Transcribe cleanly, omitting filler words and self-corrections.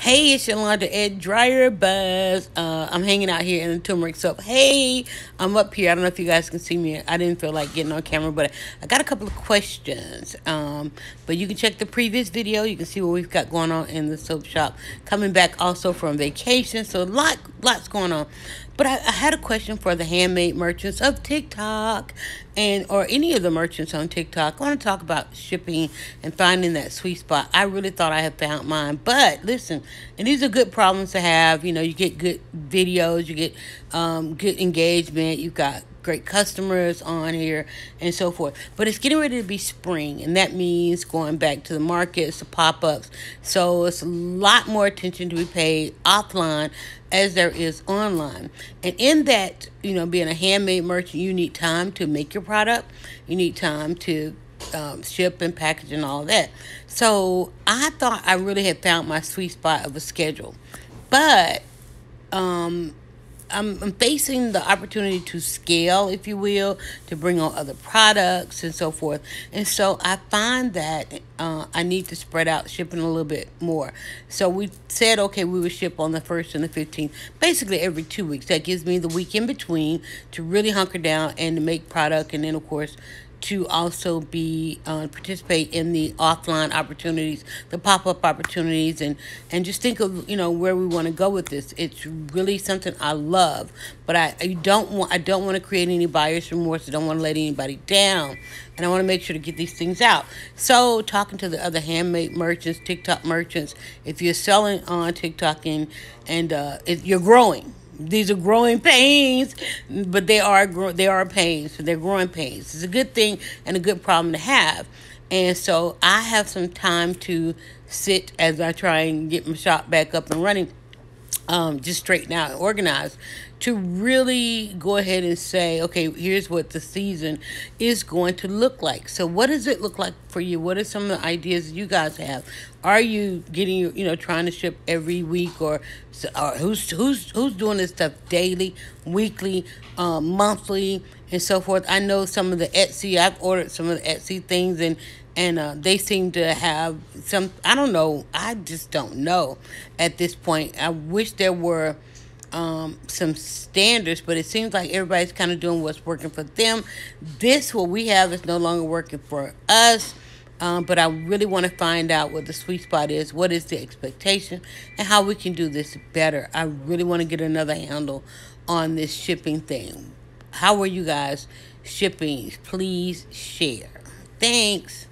Hey, it's Yolanda at DryerBuzz. I'm hanging out here in the turmeric soap. Hey, I'm up here. I don't know if you guys can see me. I didn't feel like getting on camera, but I got a couple of questions. But you can check the previous video. You can see what we've got going on in the soap shop. Coming back also from vacation, so lots going on. But I had a question for the handmade merchants of TikTok or any of the merchants on TikTok. I want to talk about shipping and finding that sweet spot. I really thought I had found mine. But listen, and these are good problems to have. You know, you get good videos, you get good engagement, you've got great customers on here and so forth. But it's getting ready to be spring, and that means going back to the markets, the pop-ups. So it's a lot more attention to be paid offline as there is online. And in that, you know, being a handmade merchant, you need time to make your product. You need time to ship and package and all that. So I thought I really had found my sweet spot of a schedule. But I'm facing the opportunity to scale, if you will, to bring on other products and so forth. And so I find that I need to spread out shipping a little bit more. So we said, okay, we would ship on the 1st and the 15th, basically every 2 weeks. That gives me the week in between to really hunker down and to make product. And then, of course, to also be participate in the offline opportunities, the pop-up opportunities, and just think of, you know, where we want to go with this. It's really something I love, but I don't want to create any buyer's remorse. I don't want to let anybody down, and I want to make sure to get these things out. So talking to the other handmade merchants, TikTok merchants, if you're selling on TikTok and you're growing. These are growing pains, but they are pains. So they're growing pains. It's a good thing and a good problem to have. And so I have some time to sit as I try and get my shop back up and running, just straighten out and organize, to really go ahead and say, okay, here's what the season is going to look like. So what does it look like for you? What are some of the ideas you guys have? Are you getting, you know, trying to ship every week, or who's doing this stuff daily, weekly, monthly, and so forth? I know some of the Etsy, I've ordered some of the Etsy things, and they seem to have some, I don't know, I just don't know at this point. I wish there were some standards, but it seems like everybody's kind of doing what's working for them. What we have is no longer working for us. But I really want to find out what the sweet spot is, what is the expectation, and how we can do this better. I really want to get another handle on this shipping thing. How are you guys shipping? Please share. Thanks.